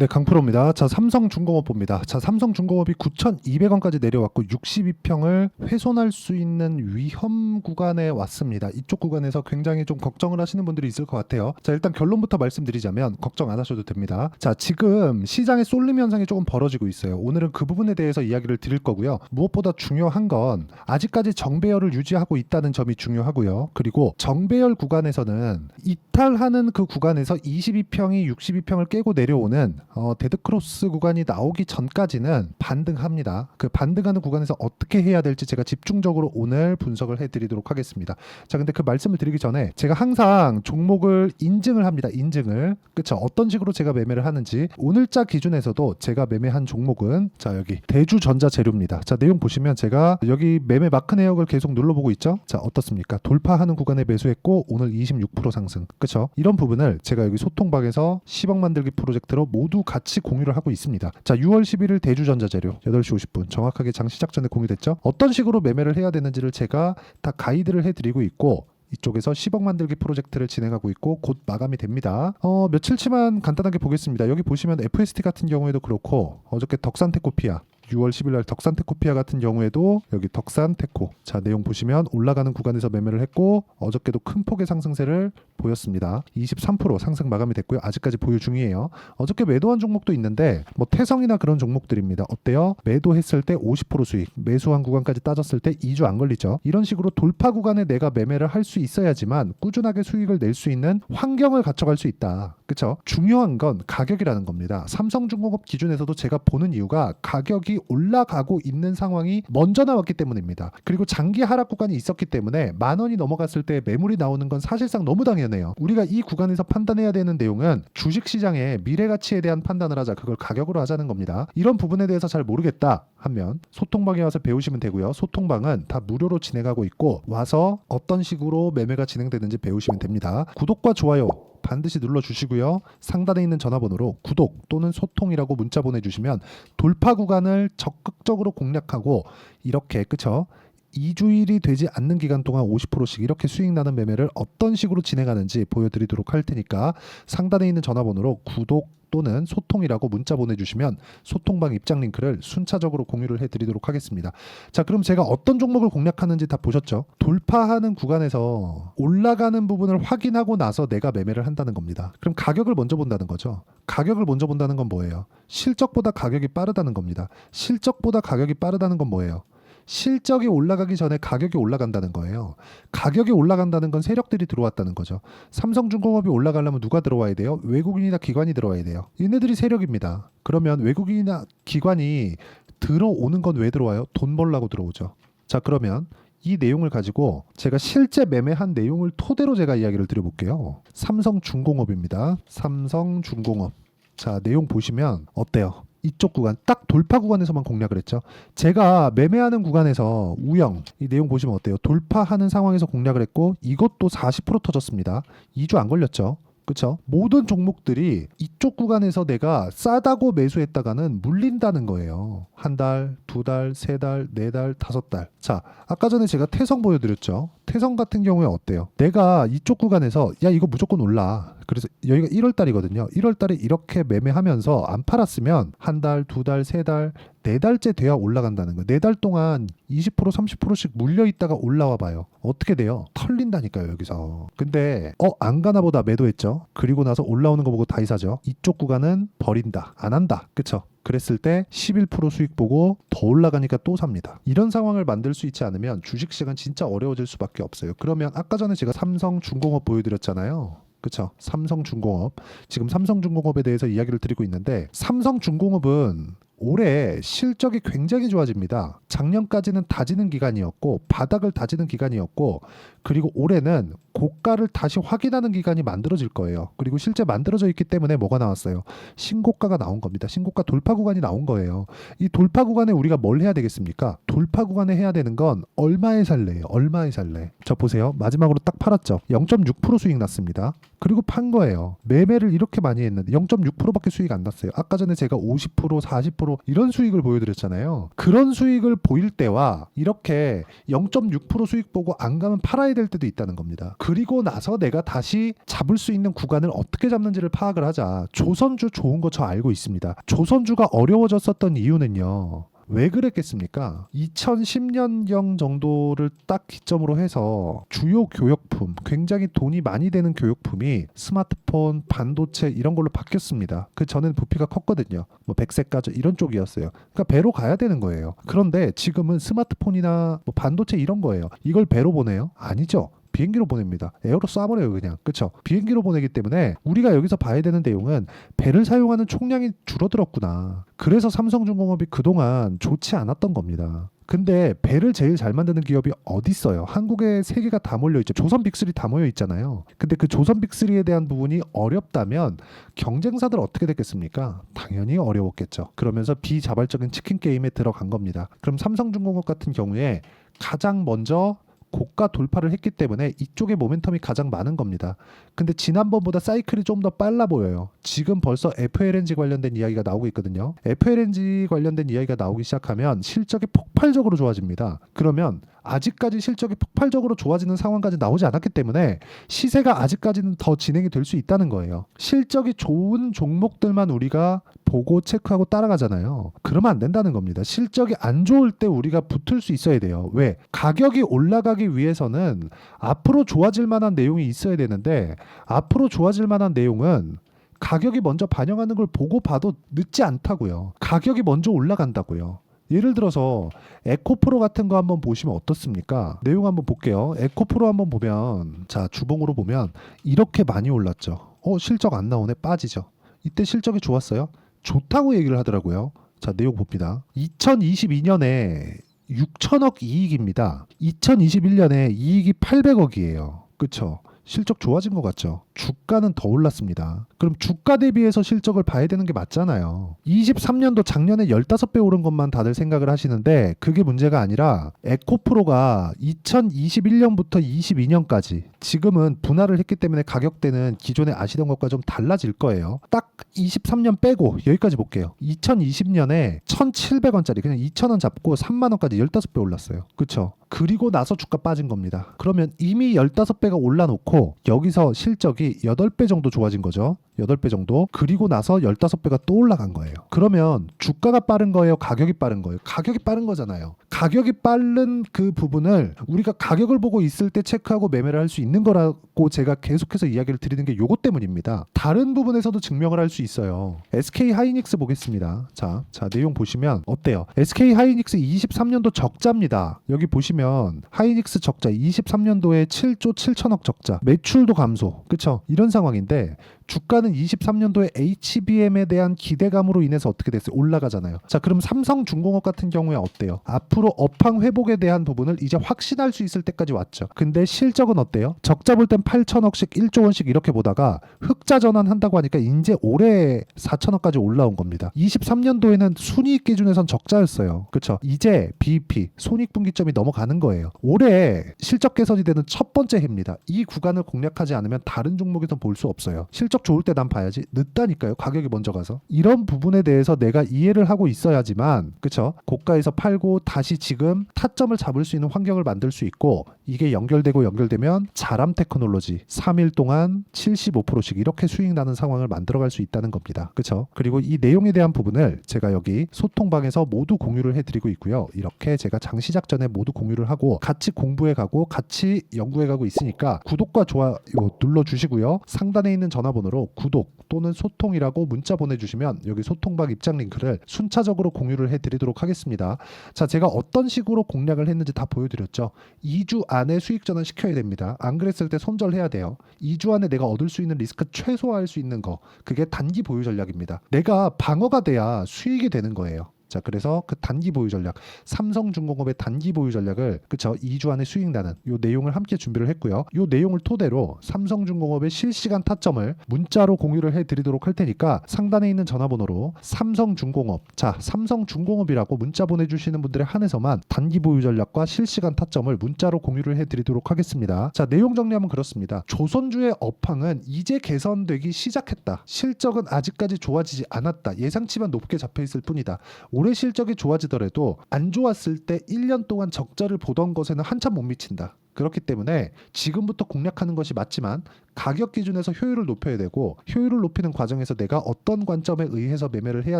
네, 강프로입니다. 자, 삼성중공업 봅니다. 자, 삼성중공업이 9,200원까지 내려왔고 62평을 훼손할 수 있는 위험 구간에 왔습니다. 이쪽 구간에서 굉장히 좀 걱정을 하시는 분들이 있을 것 같아요. 자, 일단 결론부터 말씀드리자면 걱정 안 하셔도 됩니다. 자, 지금 시장의 쏠림 현상이 조금 벌어지고 있어요. 오늘은 그 부분에 대해서 이야기를 드릴 거고요. 무엇보다 중요한 건 아직까지 정배열을 유지하고 있다는 점이 중요하고요. 그리고 정배열 구간에서는 이탈하는 그 구간에서 22평이 62평을 깨고 내려오는 데드크로스 구간이 나오기 전까지는 반등합니다. 그 반등하는 구간에서 어떻게 해야 될지 제가 집중적으로 오늘 분석을 해드리도록 하겠습니다. 자, 근데 그 말씀을 드리기 전에 제가 항상 종목을 인증을 합니다. 인증을. 그쵸? 어떤 식으로 제가 매매를 하는지 오늘자 기준에서도 제가 매매한 종목은 자, 여기 대주전자재료입니다. 자, 내용 보시면 제가 여기 매매 마크 내역을 계속 눌러보고 있죠. 자, 어떻습니까? 돌파하는 구간에 매수했고 오늘 26% 상승. 그쵸? 이런 부분을 제가 여기 소통방에서 10억 만들기 프로젝트로 모두 같이 공유를 하고 있습니다. 자, 6월 11일 대주전자재료 8시 50분 정확하게 장 시작 전에 공유됐죠. 어떤 식으로 매매를 해야 되는지를 제가 다 가이드를 해드리고 있고 이쪽에서 10억 만들기 프로젝트를 진행하고 있고 곧 마감이 됩니다. 며칠치만 간단하게 보겠습니다. 여기 보시면 FST 같은 경우에도 그렇고 어저께 덕산테코피아 6월 10일 날 덕산테코피아 같은 경우에도 여기 덕산테코 자 내용 보시면 올라가는 구간에서 매매를 했고 어저께도 큰 폭의 상승세를 보였습니다. 23% 상승 마감이 됐고요. 아직까지 보유 중이에요. 어저께 매도한 종목도 있는데 뭐 태성이나 그런 종목들입니다. 어때요? 매도했을 때 50% 수익 매수한 구간까지 따졌을 때 2주 안 걸리죠. 이런 식으로 돌파 구간에 내가 매매를 할 수 있어야지만 꾸준하게 수익을 낼 수 있는 환경을 갖춰갈 수 있다. 그쵸? 중요한 건 가격이라는 겁니다. 삼성중공업 기준에서도 제가 보는 이유가 가격이 올라가고 있는 상황이 먼저 나왔기 때문입니다. 그리고 장기 하락 구간이 있었기 때문에 10,000원이 넘어갔을 때 매물이 나오는 건 사실상 너무 당연해요. 우리가 이 구간에서 판단해야 되는 내용은 주식시장의 미래가치에 대한 판단을 하자. 그걸 가격으로 하자는 겁니다. 이런 부분에 대해서 잘 모르겠다 하면 소통방에 와서 배우시면 되고요. 소통방은 다 무료로 진행하고 있고 와서 어떤 식으로 매매가 진행되는지 배우시면 됩니다. 구독과 좋아요 반드시 눌러주시고요. 상단에 있는 전화번호로 구독 또는 소통이라고 문자 보내주시면 돌파 구간을 적극적으로 공략하고 이렇게 그쵸? 2주일이 되지 않는 기간 동안 50%씩 이렇게 수익 나는 매매를 어떤 식으로 진행하는지 보여드리도록 할 테니까 상단에 있는 전화번호로 구독 또는 소통이라고 문자 보내주시면 소통방 입장 링크를 순차적으로 공유를 해드리도록 하겠습니다. 자, 그럼 제가 어떤 종목을 공략하는지 다 보셨죠? 돌파하는 구간에서 올라가는 부분을 확인하고 나서 내가 매매를 한다는 겁니다. 그럼 가격을 먼저 본다는 거죠. 가격을 먼저 본다는 건 뭐예요? 실적보다 가격이 빠르다는 겁니다. 실적보다 가격이 빠르다는 건 뭐예요? 실적이 올라가기 전에 가격이 올라간다는 거예요. 가격이 올라간다는 건 세력들이 들어왔다는 거죠. 삼성중공업이 올라가려면 누가 들어와야 돼요? 외국인이나 기관이 들어와야 돼요. 얘네들이 세력입니다. 그러면 외국인이나 기관이 들어오는 건 왜 들어와요? 돈 벌라고 들어오죠. 자, 그러면 이 내용을 가지고 제가 실제 매매한 내용을 토대로 제가 이야기를 드려볼게요. 삼성중공업입니다. 삼성중공업. 자, 내용 보시면 어때요? 이쪽 구간 딱 돌파 구간에서만 공략을 했죠. 제가 매매하는 구간에서 우영 이 내용 보시면 어때요? 돌파하는 상황에서 공략을 했고 이것도 40% 터졌습니다. 2주 안 걸렸죠. 그렇죠? 모든 종목들이 이쪽 구간에서 내가 싸다고 매수했다가는 물린다는 거예요. 한 달, 두 달, 세 달, 네 달, 다섯 달. 자, 아까 전에 제가 태성 보여드렸죠. 태성 같은 경우에 어때요? 내가 이쪽 구간에서 야 이거 무조건 올라. 그래서 여기가 1월 달이거든요. 1월 달에 이렇게 매매하면서 안 팔았으면 한 달, 두 달, 세 달, 네 달째 돼야 올라간다는 거예요. 네 달 동안 20% 30%씩 물려 있다가 올라와 봐요. 어떻게 돼요? 털린다니까요, 여기서. 근데 안 가나 보다 매도했죠. 그리고 나서 올라오는 거 보고 다이사죠. 이쪽 구간은 버린다. 안 한다. 그쵸? 그랬을 때 11% 수익 보고 더 올라가니까 또 삽니다. 이런 상황을 만들 수 있지 않으면 주식시장은 진짜 어려워질 수밖에 없어요. 그러면 아까 전에 제가 삼성중공업 보여드렸잖아요. 그쵸? 삼성중공업. 지금 삼성중공업에 대해서 이야기를 드리고 있는데 삼성중공업은 올해 실적이 굉장히 좋아집니다. 작년까지는 다지는 기간이었고 바닥을 다지는 기간이었고 그리고 올해는 고가를 다시 확인하는 기간이 만들어질 거예요. 그리고 실제 만들어져 있기 때문에 뭐가 나왔어요? 신고가가 나온 겁니다. 신고가 돌파 구간이 나온 거예요. 이 돌파 구간에 우리가 뭘 해야 되겠습니까? 돌파 구간에 해야 되는 건 얼마에 살래요? 얼마에 살래? 저 보세요. 마지막으로 딱 팔았죠. 0.6% 수익 났습니다. 그리고 판 거예요. 매매를 이렇게 많이 했는데 0.6%밖에 수익 안 났어요. 아까 전에 제가 50%, 40%, 3%, 이런 수익을 보여드렸잖아요. 그런 수익을 보일 때와 이렇게 0.6% 수익 보고 안 가면 팔아야 될 때도 있다는 겁니다. 그리고 나서 내가 다시 잡을 수 있는 구간을 어떻게 잡는지를 파악을 하자. 조선주 좋은 거 저 알고 있습니다. 조선주가 어려워졌었던 이유는요, 왜 그랬겠습니까? 2010년경 정도를 딱 기점으로 해서 주요 교역품, 굉장히 돈이 많이 되는 교역품이 스마트폰, 반도체 이런 걸로 바뀌었습니다. 그 전에는 부피가 컸거든요. 뭐 백색가전 이런 쪽이었어요. 그러니까 배로 가야 되는 거예요. 그런데 지금은 스마트폰이나 뭐 반도체 이런 거예요. 이걸 배로 보내요? 아니죠. 비행기로 보냅니다. 에어로 쏴버려요 그냥. 그쵸? 비행기로 보내기 때문에 우리가 여기서 봐야 되는 내용은 배를 사용하는 총량이 줄어들었구나. 그래서 삼성중공업이 그동안 좋지 않았던 겁니다. 근데 배를 제일 잘 만드는 기업이 어디 있어요? 한국에 세 개가 다 몰려 있죠. 조선 빅3 다 모여 있잖아요. 근데 그 조선 빅3에 대한 부분이 어렵다면 경쟁사들 어떻게 됐겠습니까? 당연히 어려웠겠죠. 그러면서 비자발적인 치킨 게임에 들어간 겁니다. 그럼 삼성중공업 같은 경우에 가장 먼저 고가 돌파를 했기 때문에 이쪽에 모멘텀이 가장 많은 겁니다. 근데 지난번보다 사이클이 좀 더 빨라 보여요. 지금 벌써 FLNG 관련된 이야기가 나오고 있거든요. FLNG 관련된 이야기가 나오기 시작하면 실적이 폭발적으로 좋아집니다. 그러면 아직까지 실적이 폭발적으로 좋아지는 상황까지 나오지 않았기 때문에 시세가 아직까지는 더 진행이 될 수 있다는 거예요. 실적이 좋은 종목들만 우리가 보고 체크하고 따라가잖아요. 그러면 안 된다는 겁니다. 실적이 안 좋을 때 우리가 붙을 수 있어야 돼요. 왜? 가격이 올라가기 위해서는 앞으로 좋아질 만한 내용이 있어야 되는데, 앞으로 좋아질 만한 내용은 가격이 먼저 반영하는 걸 보고 봐도 늦지 않다고요. 가격이 먼저 올라간다고요. 예를 들어서 에코프로 같은 거 한번 보시면 어떻습니까? 내용 한번 볼게요. 에코프로 한번 보면, 자, 주봉으로 보면 이렇게 많이 올랐죠. 실적 안 나오네. 빠지죠. 이때 실적이 좋았어요. 좋다고 얘기를 하더라고요. 자, 내용 봅니다. 2022년에 6천억 이익입니다. 2021년에 이익이 800억이에요. 그쵸? 실적 좋아진 것 같죠? 주가는 더 올랐습니다. 그럼 주가 대비해서 실적을 봐야 되는 게 맞잖아요. 23년도 작년에 15배 오른 것만 다들 생각을 하시는데 그게 문제가 아니라 에코프로가 2021년부터 22년까지 지금은 분할을 했기 때문에 가격대는 기존에 아시던 것과 좀 달라질 거예요. 딱 23년 빼고 여기까지 볼게요. 2020년에 1,700원짜리 그냥 2,000원 잡고 3만 원까지 15배 올랐어요. 그쵸? 그리고 나서 주가 빠진 겁니다. 그러면 이미 15배가 올라놓고 여기서 실적이 8배 정도 좋아진 거죠. 8배 정도. 그리고 나서 15배가 또 올라간 거예요. 그러면 주가가 빠른 거예요? 가격이 빠른 거예요? 가격이 빠른 거잖아요. 가격이 빠른 그 부분을 우리가 가격을 보고 있을 때 체크하고 매매를 할 수 있는 거라고 제가 계속해서 이야기를 드리는 게 요것 때문입니다. 다른 부분에서도 증명을 할 수 있어요. SK 하이닉스 보겠습니다. 자, 내용 보시면 어때요? SK 하이닉스 23년도 적자입니다. 여기 보시면 하이닉스 적자 23년도에 7조 7천억 적자. 매출도 감소. 그쵸? 이런 상황인데 주가는 23년도에 HBM에 대한 기대감으로 인해서 어떻게 됐어요? 올라가잖아요. 자, 그럼 삼성중공업 같은 경우에 어때요? 앞으로 업황 회복에 대한 부분을 이제 확신할 수 있을 때까지 왔죠. 근데 실적은 어때요? 적자 볼 땐 8천억씩 1조 원씩 이렇게 보다가 흑자 전환한다고 하니까 이제 올해 4천억까지 올라온 겁니다. 23년도에는 순이익 기준에선 적자였어요. 그렇죠? 이제 BEP 손익분기점이 넘어가는 거예요. 올해 실적 개선이 되는 첫 번째 해입니다. 이 구간을 공략하지 않으면 다른 종목에선 볼 수 없어요. 실적 좋을 때 난 봐야지. 늦다니까요. 가격이 먼저 가서. 이런 부분에 대해서 내가 이해를 하고 있어야지만, 그쵸? 고가에서 팔고 다시 지금 타점을 잡을 수 있는 환경을 만들 수 있고, 이게 연결되면 자람 테크놀로지 3일 동안 75%씩 이렇게 수익 나는 상황을 만들어갈 수 있다는 겁니다. 그쵸? 그리고 이 내용에 대한 부분을 제가 여기 소통방에서 모두 공유를 해드리고 있고요. 이렇게 제가 장 시작 전에 모두 공유를 하고 같이 공부해 가고 같이 연구해 가고 있으니까 구독과 좋아요 눌러주시고요. 상단에 있는 전화번호로 구독 또는 소통이라고 문자 보내주시면 여기 소통방 입장 링크를 순차적으로 공유를 해드리도록 하겠습니다. 자, 제가 어떤 식으로 공략을 했는지 다 보여드렸죠. 2주 안에 수익 전환 시켜야 됩니다. 안 그랬을 때 손절해야 돼요. 2주 안에 내가 얻을 수 있는 리스크 최소화할 수 있는 거, 그게 단기 보유 전략입니다. 내가 방어가 돼야 수익이 되는 거예요. 자, 그래서 그 단기 보유 전략, 삼성중공업의 단기 보유 전략을 그쵸 2주 안에 수익 나는 요 내용을 함께 준비를 했고요. 요 내용을 토대로 삼성중공업의 실시간 타점을 문자로 공유를 해드리도록 할 테니까 상단에 있는 전화번호로 삼성중공업, 자 삼성중공업이라고 문자 보내주시는 분들에 한해서만 단기 보유 전략과 실시간 타점을 문자로 공유를 해드리도록 하겠습니다. 자, 내용 정리하면 그렇습니다. 조선주의 업황은 이제 개선되기 시작했다. 실적은 아직까지 좋아지지 않았다. 예상치만 높게 잡혀있을 뿐이다. 올해 실적이 좋아지더라도 안 좋았을 때 1년 동안 적자를 보던 것에는 한참 못 미친다. 그렇기 때문에 지금부터 공략하는 것이 맞지만 가격 기준에서 효율을 높여야 되고, 효율을 높이는 과정에서 내가 어떤 관점에 의해서 매매를 해야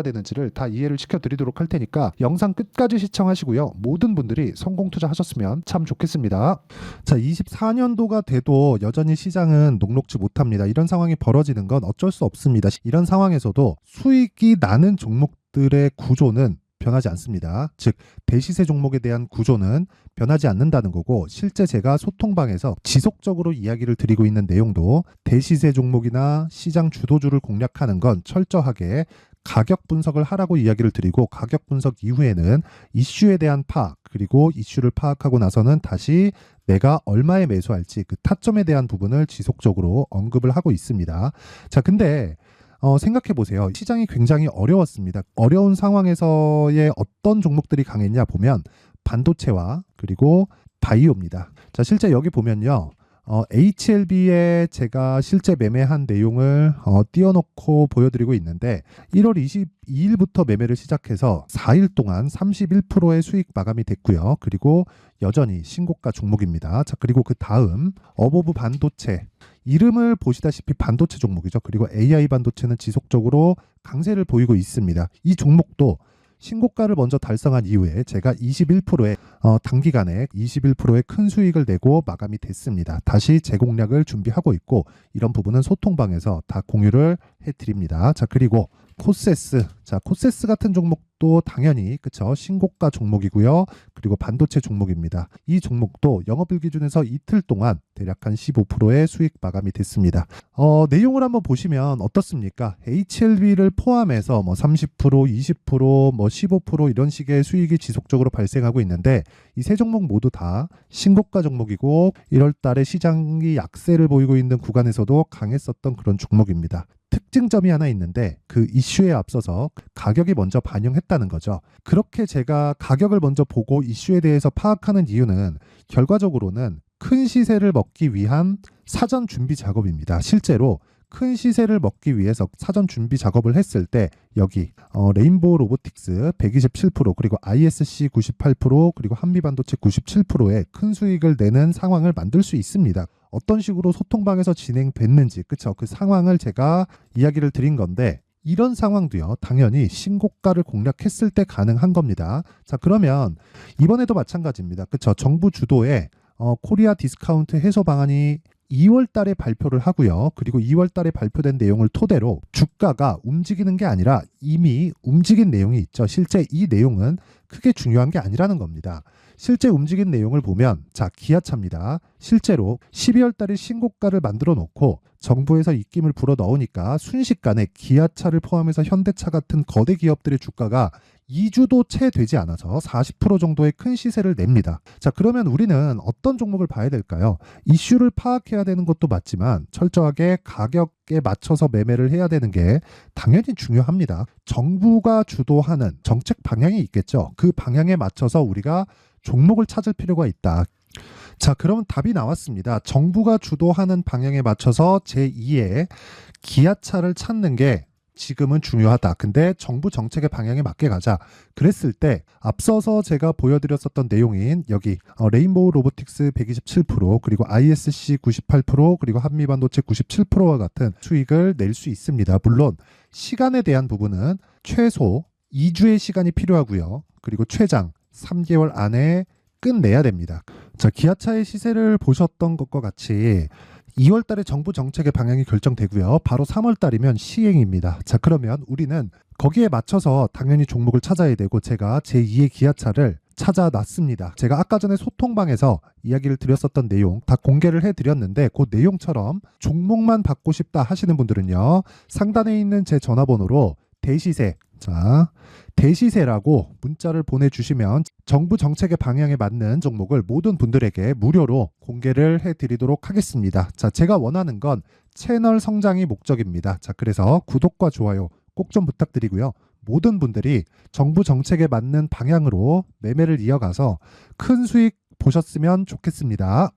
되는지를 다 이해를 시켜드리도록 할 테니까 영상 끝까지 시청하시고요. 모든 분들이 성공 투자하셨으면 참 좋겠습니다. 자, 24년도가 돼도 여전히 시장은 녹록지 못합니다. 이런 상황이 벌어지는 건 어쩔 수 없습니다. 이런 상황에서도 수익이 나는 종목들의 구조는 변하지 않습니다. 즉 대시세 종목에 대한 구조는 변하지 않는다는 거고, 실제 제가 소통방에서 지속적으로 이야기를 드리고 있는 내용도 대시세 종목이나 시장 주도주를 공략하는 건 철저하게 가격 분석을 하라고 이야기를 드리고, 가격 분석 이후에는 이슈에 대한 파악, 그리고 이슈를 파악하고 나서는 다시 내가 얼마에 매수할지 그 타점에 대한 부분을 지속적으로 언급을 하고 있습니다. 자, 근데 생각해 보세요. 시장이 굉장히 어려웠습니다. 어려운 상황에서의 어떤 종목들이 강했냐 보면 반도체와 그리고 바이오입니다. 자, 실제 여기 보면요. HLB에 제가 실제 매매한 내용을 띄워놓고 보여드리고 있는데 1월 22일부터 매매를 시작해서 4일 동안 31%의 수익 마감이 됐고요. 그리고 여전히 신고가 종목입니다. 자, 그리고 그 다음 어보브 반도체, 이름을 보시다시피 반도체 종목이죠. 그리고 AI 반도체는 지속적으로 강세를 보이고 있습니다. 이 종목도 신고가를 먼저 달성한 이후에 제가 21%의 단기간에 21%의 큰 수익을 내고 마감이 됐습니다. 다시 재공략을 준비하고 있고, 이런 부분은 소통방에서 다 공유를 해드립니다. 자, 그리고 코세스, 자 코세스 같은 종목도 당연히 그쵸 신고가 종목이고요. 그리고 반도체 종목입니다. 이 종목도 영업일 기준에서 이틀 동안 대략 한 15%의 수익 마감이 됐습니다. 내용을 한번 보시면 어떻습니까? HLB를 포함해서 뭐 30%, 20%, 뭐 15% 이런 식의 수익이 지속적으로 발생하고 있는데, 이 세 종목 모두 다 신고가 종목이고 1월 달에 시장이 약세를 보이고 있는 구간에서도 강했었던 그런 종목입니다. 특징점이 하나 있는데 그 이슈에 앞서서 가격이 먼저 반영했다는 거죠. 그렇게 제가 가격을 먼저 보고 이슈에 대해서 파악하는 이유는 결과적으로는 큰 시세를 먹기 위한 사전 준비 작업입니다. 실제로 큰 시세를 먹기 위해서 사전 준비 작업을 했을 때 여기 레인보우 로보틱스 127%, 그리고 ISC 98%, 그리고 한미반도체 97%의 큰 수익을 내는 상황을 만들 수 있습니다. 어떤 식으로 소통방에서 진행됐는지, 그쵸? 그 상황을 제가 이야기를 드린 건데, 이런 상황도요 당연히 신고가를 공략했을 때 가능한 겁니다. 자, 그러면 이번에도 마찬가지입니다. 그쵸? 정부 주도의 코리아 디스카운트 해소 방안이 2월 달에 발표를 하고요. 그리고 2월 달에 발표된 내용을 토대로 주가가 움직이는 게 아니라 이미 움직인 내용이 있죠. 실제 이 내용은 크게 중요한 게 아니라는 겁니다. 실제 움직인 내용을 보면, 자, 기아차입니다. 실제로 12월 달에 신고가를 만들어 놓고 정부에서 입김을 불어 넣으니까 순식간에 기아차를 포함해서 현대차 같은 거대 기업들의 주가가 2주도 채 되지 않아서 40% 정도의 큰 시세를 냅니다. 자, 그러면 우리는 어떤 종목을 봐야 될까요? 이슈를 파악해야 되는 것도 맞지만 철저하게 가격에 맞춰서 매매를 해야 되는 게 당연히 중요합니다. 정부가 주도하는 정책 방향이 있겠죠. 그 방향에 맞춰서 우리가 종목을 찾을 필요가 있다. 자, 그러면 답이 나왔습니다. 정부가 주도하는 방향에 맞춰서 제2의 기아차를 찾는 게 지금은 중요하다. 근데 정부 정책의 방향에 맞게 가자. 그랬을 때 앞서서 제가 보여드렸었던 내용인 여기 레인보우 로보틱스 127%, 그리고 ISC 98%, 그리고 한미반도체 97%와 같은 수익을 낼 수 있습니다. 물론 시간에 대한 부분은 최소 2주의 시간이 필요하고요. 그리고 최장 3개월 안에 끝내야 됩니다. 자, 기아차의 시세를 보셨던 것과 같이 2월 달에 정부 정책의 방향이 결정되고요. 바로 3월 달이면 시행입니다. 자, 그러면 우리는 거기에 맞춰서 당연히 종목을 찾아야 되고, 제가 제2의 기아차를 찾아놨습니다. 제가 아까 전에 소통방에서 이야기를 드렸었던 내용 다 공개를 해드렸는데, 그 내용처럼 종목만 받고 싶다 하시는 분들은요, 상단에 있는 제 전화번호로 대시세. 자, 대시세라고 문자를 보내주시면 정부 정책의 방향에 맞는 종목을 모든 분들에게 무료로 공개를 해드리도록 하겠습니다. 자, 제가 원하는 건 채널 성장이 목적입니다. 자, 그래서 구독과 좋아요 꼭 좀 부탁드리고요. 모든 분들이 정부 정책에 맞는 방향으로 매매를 이어가서 큰 수익 보셨으면 좋겠습니다.